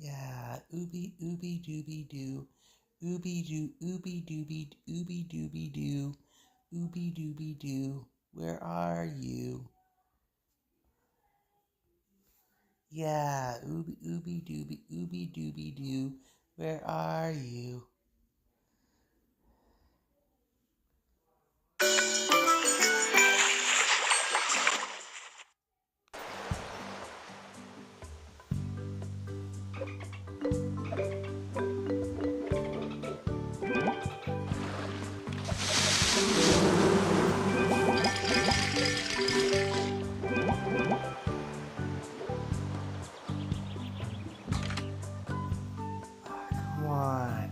Yeah, ooby dooby doo. Ooby dooby doo. Ooby dooby doo. Where are you? Yeah, ooby dooby doo. Where are you? Come on.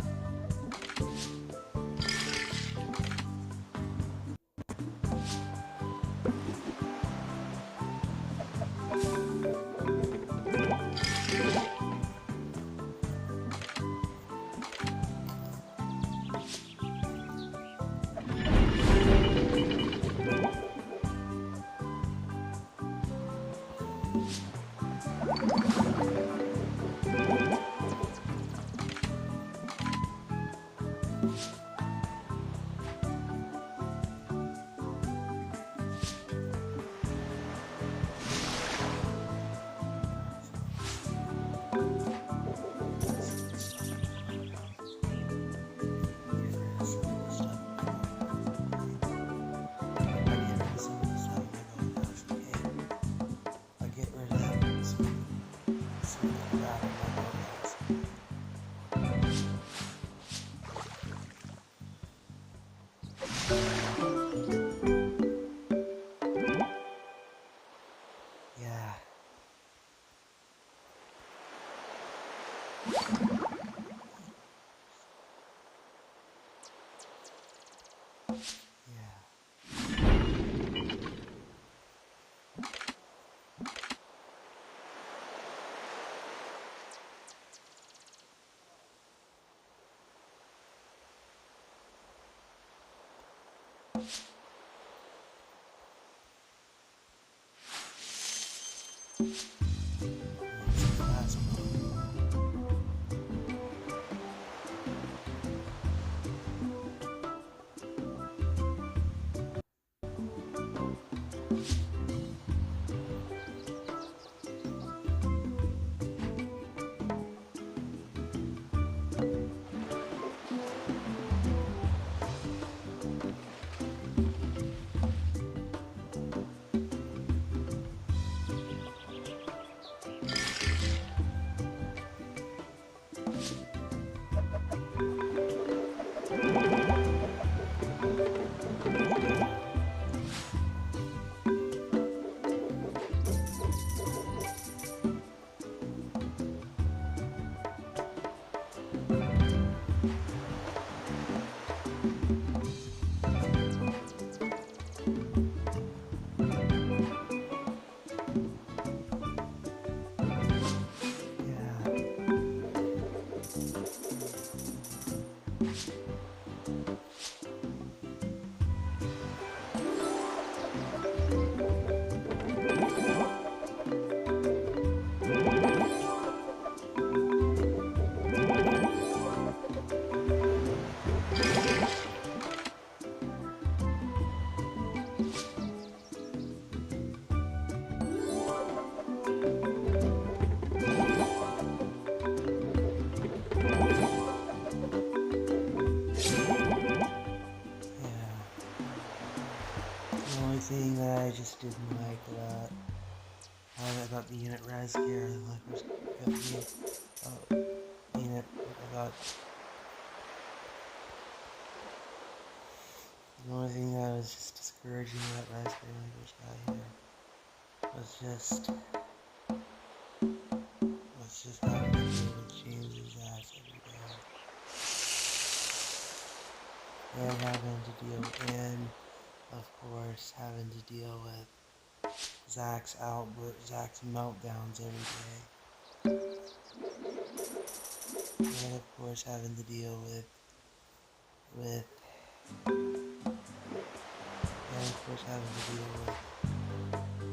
Yeah. Last one. The only thing that I just didn't like about I thought the unit res gear was got me unit I thought the only thing that was just discouraging about res gear language guy here was just having to deal with James's ass every day. And of course having to deal with Zach's meltdowns every day. And of course having to deal with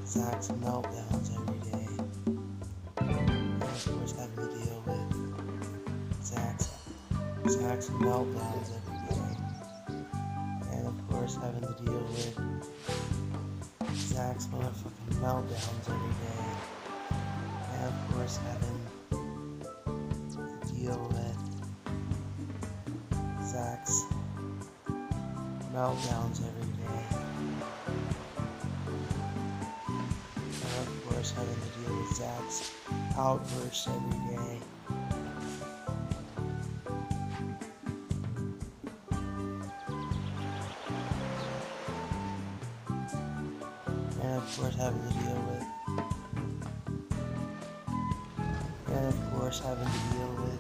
Zach's meltdowns every day. And of course having to deal with Zach's meltdowns every day. And of course having to deal with Zach's motherfucking meltdowns every day. And of course having to deal with Zach's meltdowns every day. And of course having to deal with Zach's outbursts every day. And of course having to deal with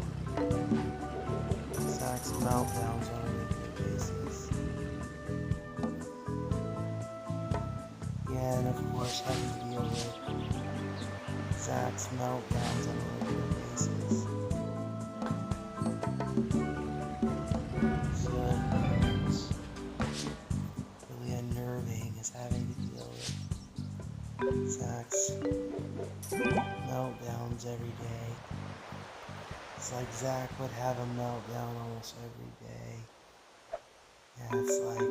Zach's meltdowns on a regular basis. Yeah, and of course having to deal with Zach's meltdowns on a regular basis. So it's really unnerving is having to deal with Zach's meltdowns every day. It's like Zach would have a meltdown almost every day. Yeah, it's like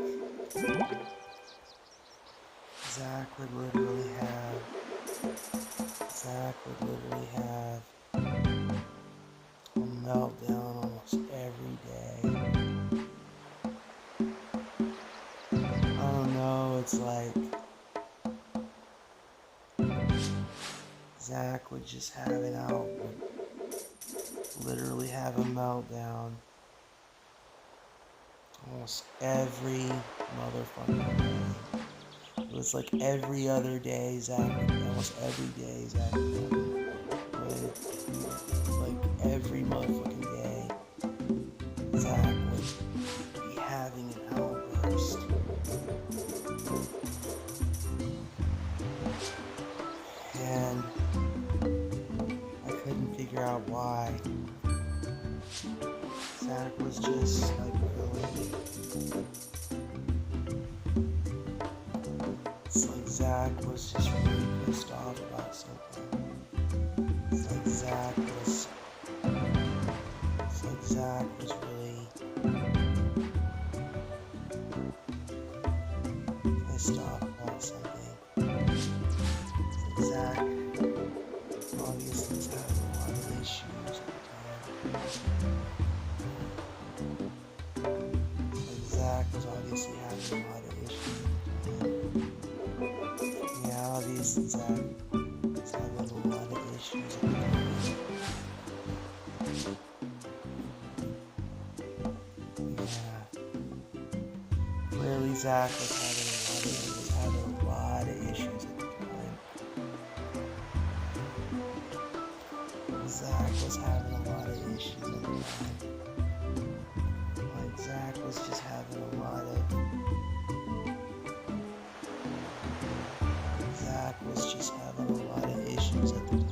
Zach would literally have a meltdown almost every day. I don't know, it's like Zach would just have it out, literally have a meltdown almost every motherfucking day. It was like every other day, almost every day, would, like every motherfucking day, Zach would be having an outburst. And I couldn't figure out why. Zach was just like really. It's like Zach was just really pissed off about something. It's like Zach was really pissed off about something. It's like Zach obviously was having a lot of issues at the time. It's like Zach was obviously having a lot of issues at the time. Yeah, obviously Zach was having a lot of issues at the time. Yeah. Clearly Zach was having a lot of issues at the time. Zach was having a lot of issues at the time. Like Zach was just having a lot of issues at the time.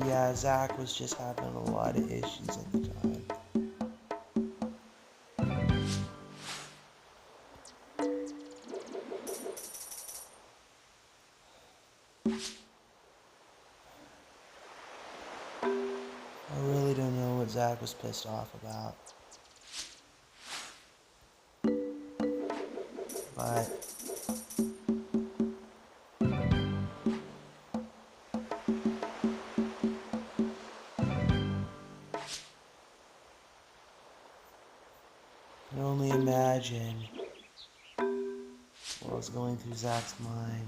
Yeah, Zach was just having a lot of issues at the time. I really don't know what Zach was pissed off about. But I can only imagine what was going through Zach's mind.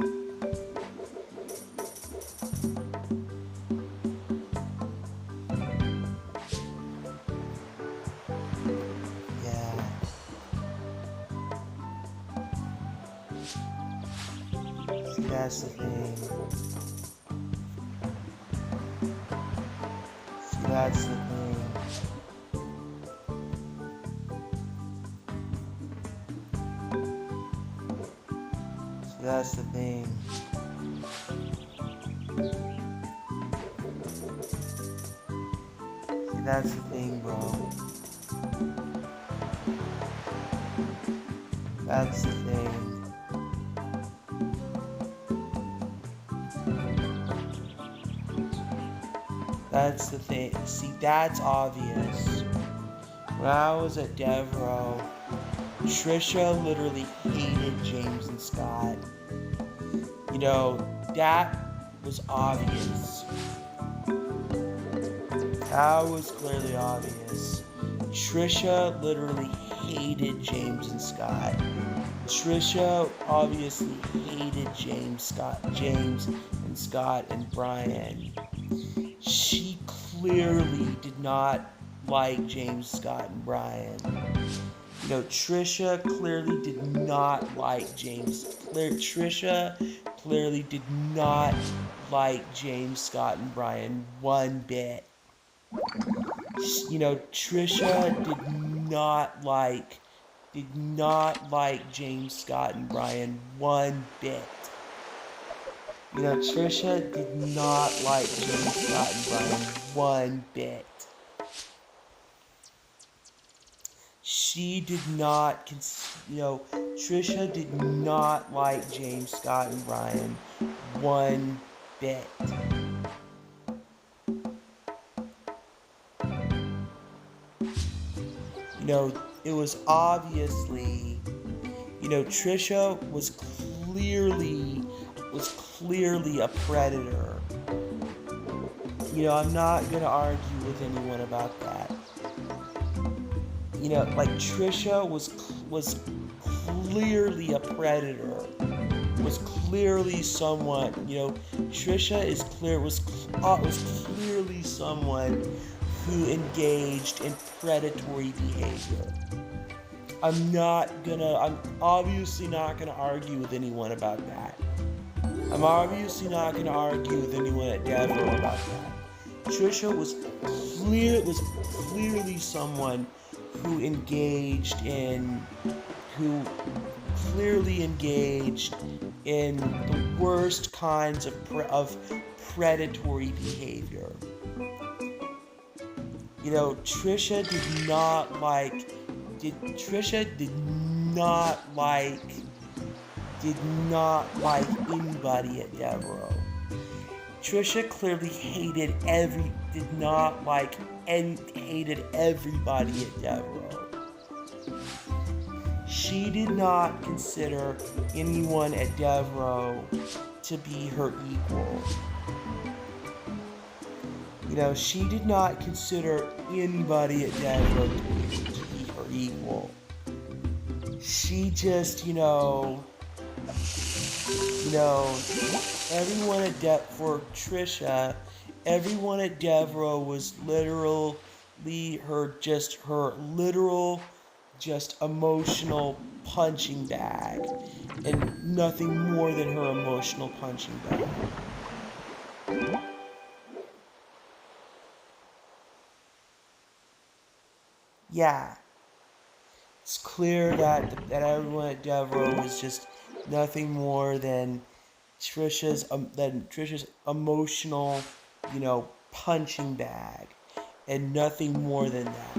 Yeah. See, that's the thing. See, that's the thing. That's the thing. See, that's the thing, bro. That's the thing. That's the thing. See, that's obvious. When I was at Devereaux, Trisha literally hated James and Scott. You know, that was obvious. That was clearly obvious. Trisha literally hated James and Scott. Trisha obviously hated James and Scott and Brian. She clearly did not like James, Scott, and Brian. You know, Trisha clearly did not like James. Trisha clearly did not like James, Scott, and Brian one bit. You know, Trisha did not like James, Scott, and Brian one bit. You know, Trisha did not like James, Scott, and Brian one bit. She did not, Trisha did not like James, Scott, and Brian one bit. You know, it was obviously, you know, Trisha was clearly a predator. You know, I'm not gonna argue with anyone about that. You know, like Trisha was clearly a predator. Was clearly someone. You know, Trisha was clearly someone who engaged in predatory behavior. I'm obviously not gonna argue with anyone about that. I'm obviously not gonna argue with anyone at Devereaux about that. Trisha was clearly someone who clearly engaged in the worst kinds of predatory behavior. You know, Trisha did not like anybody at Devereaux. Trisha clearly hated everybody at Devereaux. She did not consider anyone at Devereaux to be her equal. You know, she did not consider anybody at Devereaux to be her equal. She just, everyone for Trisha, everyone at Devereaux was literally her literal, emotional punching bag, and nothing more than her emotional punching bag. Yeah, it's clear that everyone at Devereaux was just nothing more than Trisha's emotional, punching bag, and nothing more than that.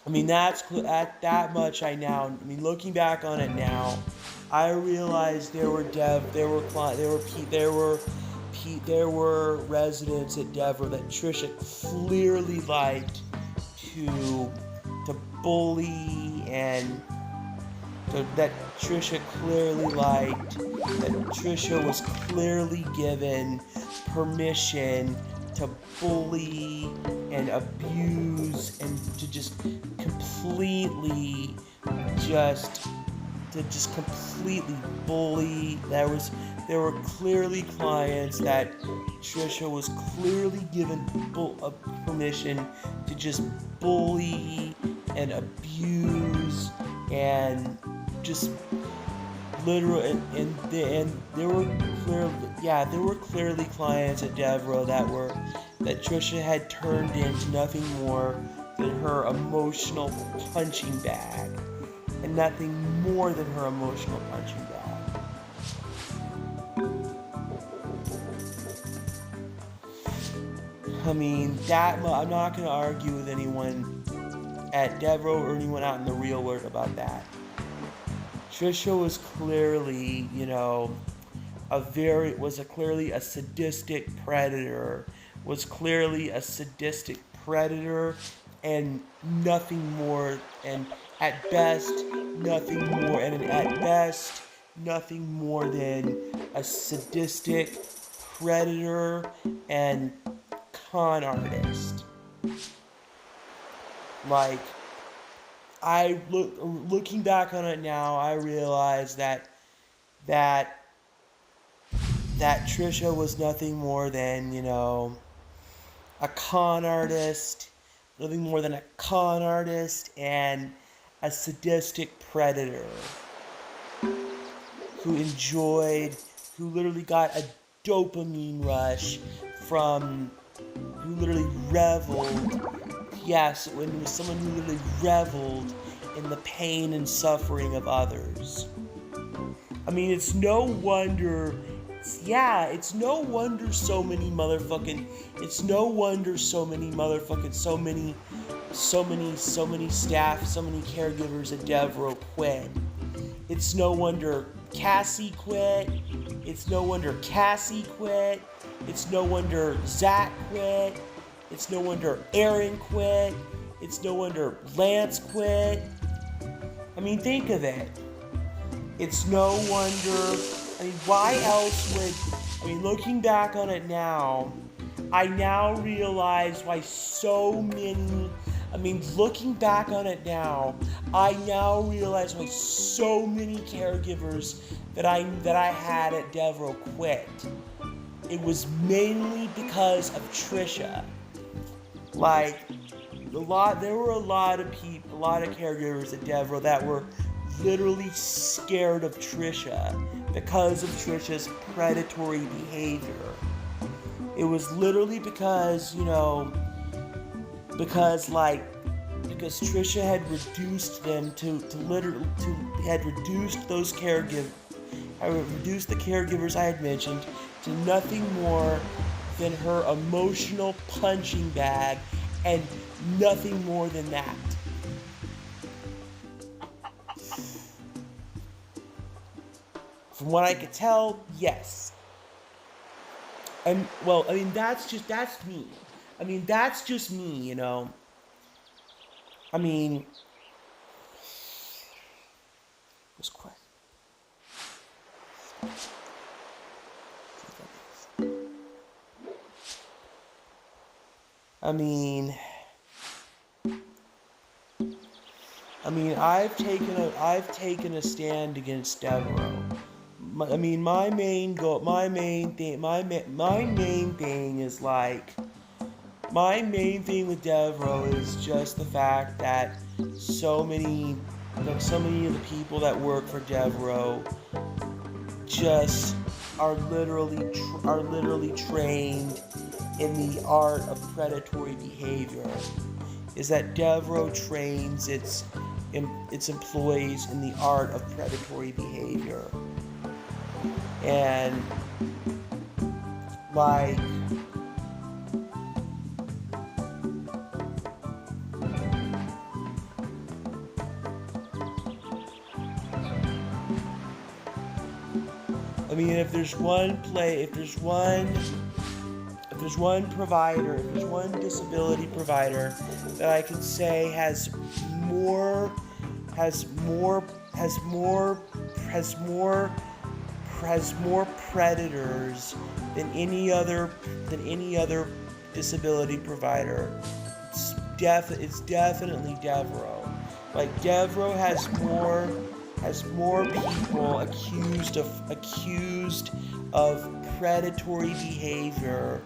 I mean, that much looking back on it now, I realized there were residents at Devereaux that Trisha clearly liked to bully, and that Trisha was clearly given permission to bully and abuse and to just completely bully. There were clearly clients that Trisha was clearly given permission to just bully and abuse and just literally, and there were clearly clients at Devereaux that Trisha had turned into nothing more than her emotional punching bag, and nothing more than her emotional punching bag. I mean, I'm not going to argue with anyone at Devereaux or anyone out in the real world about that. Trisha was clearly, clearly a sadistic predator, was clearly a sadistic predator, and nothing more, and at best, nothing more, and at best, nothing more than a sadistic predator and con artist. Like, looking back on it now, I realize that that Trisha was nothing more than, a con artist, nothing more than a con artist and a sadistic predator who literally got a dopamine rush who literally reveled, yes, when it was someone who literally reveled in the pain and suffering of others. I mean, it's no wonder so many staff, so many caregivers at Devereaux quit. It's no wonder Cassie quit. It's no wonder Cassie quit. It's no wonder Zach quit. It's no wonder Aaron quit. It's no wonder Lance quit. I mean, think of it. It's no wonder. I mean, why else would. Looking back on it now, I now realize why so many. Looking back on it now, I now realize why so many caregivers that I had at Devereaux quit. It was mainly because of Trisha. Like, there were a lot of caregivers at Devereaux that were literally scared of Trisha because of Trisha's predatory behavior. It was literally because Trisha had reduced them reduced the caregivers I had mentioned to nothing more than her emotional punching bag and nothing more than that. From what I could tell, yes. And that's me. That's just me, This quick. I've taken a stand against Devereaux. My main thing with Devereaux is just the fact that so many of the people that work for Devereaux just are literally trained in the art of predatory behavior. Is that Devereaux trains its employees in the art of predatory behavior. And like if there's one disability provider that I could say has more predators than any other disability provider, it's definitely Devereaux. Like, Devereaux has more people accused of predatory behavior,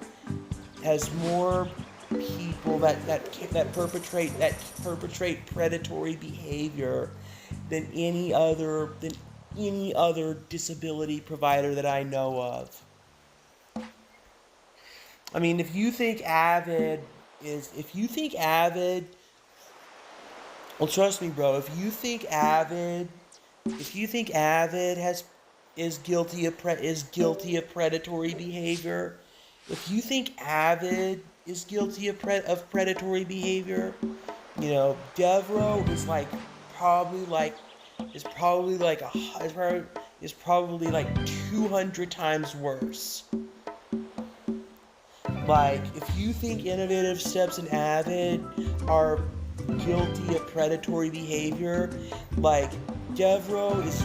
has more people that perpetrate predatory behavior than any other disability provider that I know of. If you think Avid, well, trust me, bro. If you think Avid is guilty of predatory behavior, if you think Avid is guilty of predatory behavior, Devereaux is probably is probably like is probably like 200 times worse. Like, if you think Innovative Steps and Avid are guilty of predatory behavior, like Devereaux is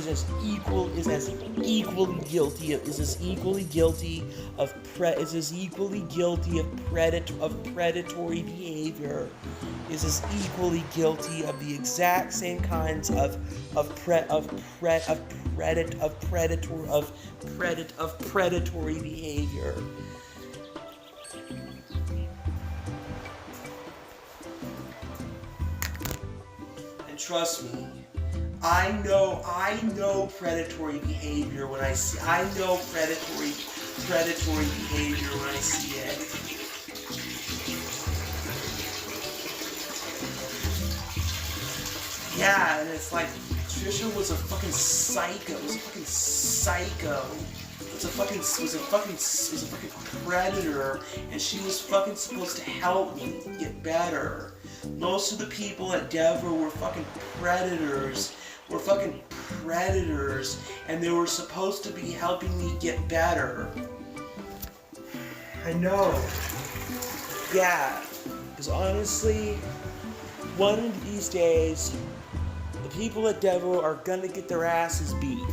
as equally guilty of predatory behavior, is as equally guilty of the exact same kinds of predatory behavior. Trust me, I know predatory behavior when I see. I know predatory behavior when I see it. Yeah, and it's like Trisha was a fucking psycho. Was a fucking predator, and she was fucking supposed to help me get better. Most of the people at Devereaux were fucking predators, and they were supposed to be helping me get better. I know. Yeah, because honestly, one of these days, the people at Devereaux are gonna get their asses beat.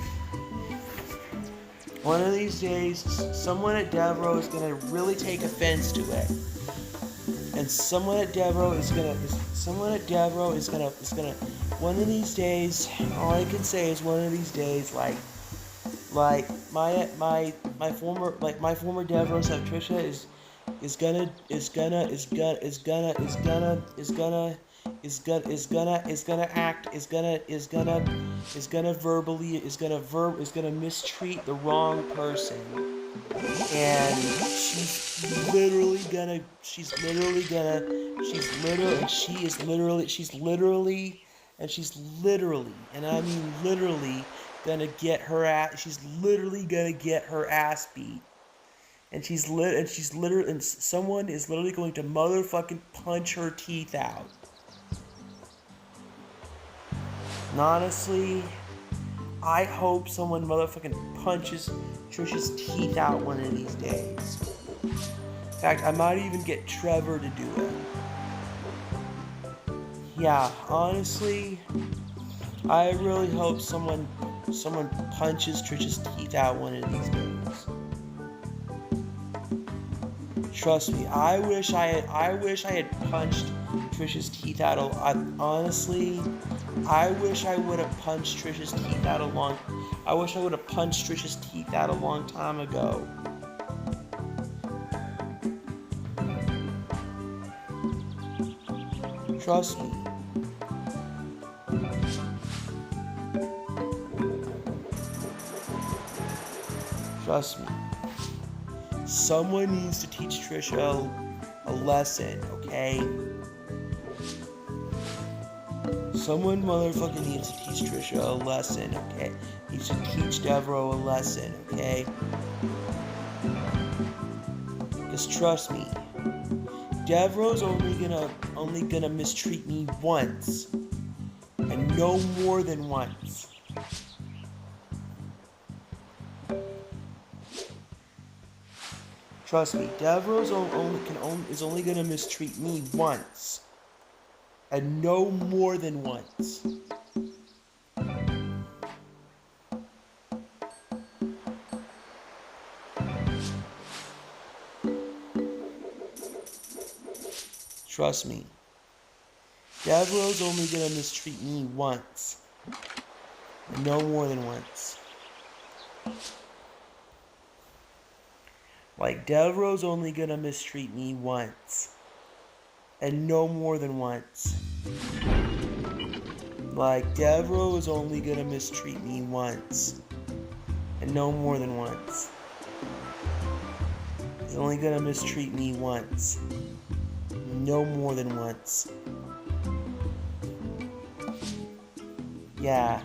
One of these days, someone at Devereaux is gonna really take offense to it. And someone at Devereaux is gonna, one of these days, all I can say is one of these days, like my former Devereaux Trisha is gonna mistreat the wrong person. And she's literally, and I mean literally, gonna get her ass. She's literally gonna get her ass beat. And someone is literally going to motherfucking punch her teeth out. And honestly, I hope someone motherfucking punches Trisha's teeth out one of these days. In fact, I might even get Trevor to do it. Yeah, honestly, I really hope someone punches Trisha's teeth out one of these days. Trust me, I wish I had punched Trisha's teeth out. Honestly, I wish I would have punched Trisha's teeth out a long time ago. Trust me. Trust me. Someone needs to teach Trisha a lesson, okay? Someone motherfucking needs to teach Trisha a lesson, okay? Needs to teach Devereaux a lesson, okay? Because trust me, Devereaux's only gonna mistreat me once, and no more than once. Trust me, Devereaux's is only gonna mistreat me once, and no more than once. Trust me, Devereaux's only gonna mistreat me once, and no more than once. Like, Devereaux's only gonna mistreat me once, and no more than once. Like, Devereaux is only gonna mistreat me once, and no more than once. He's only gonna mistreat me once, no more than once. Yeah.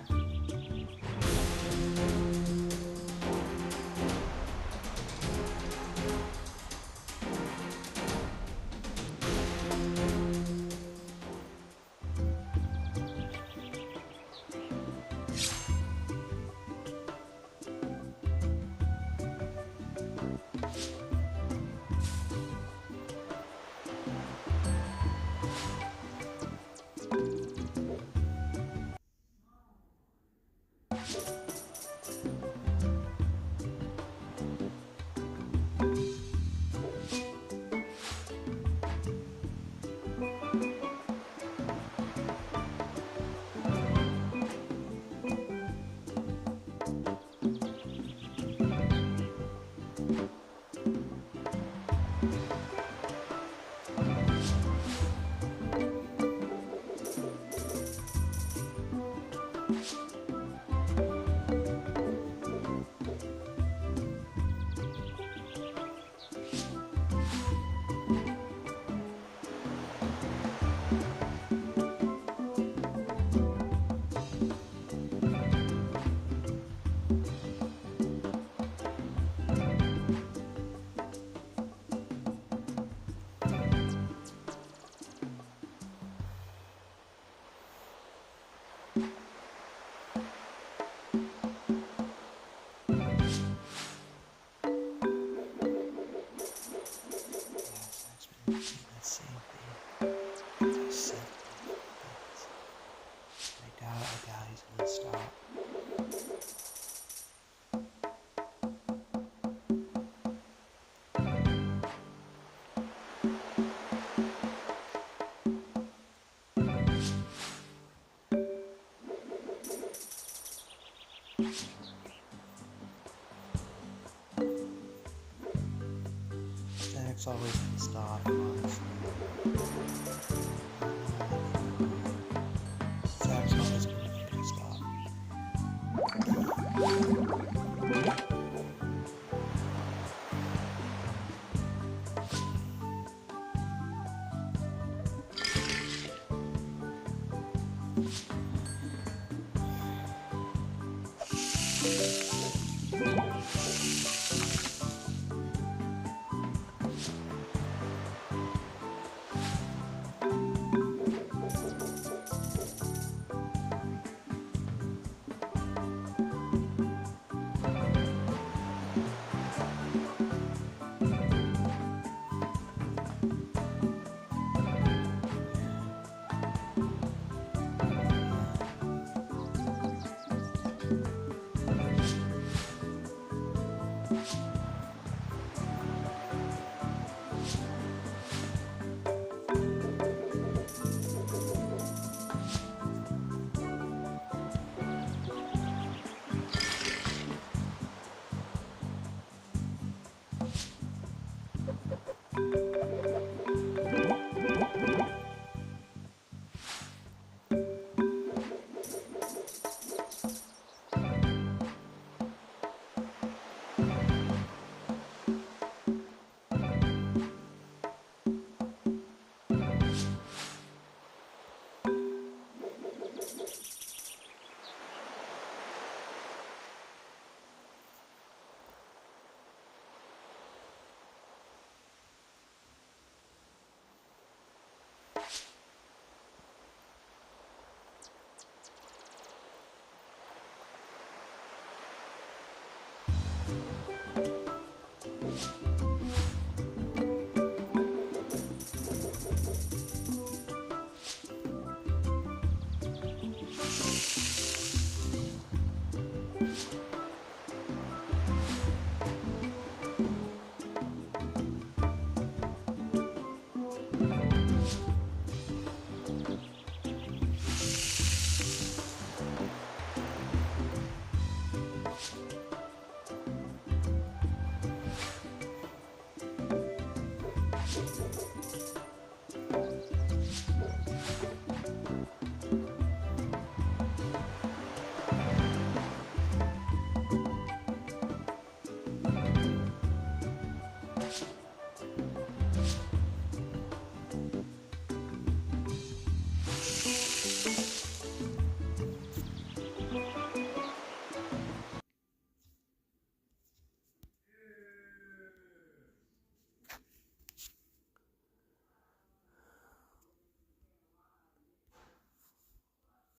That same thing. That same thing. I doubt he's gonna stop. Zach's always gonna stop, honestly. Zach's always gonna make me stop.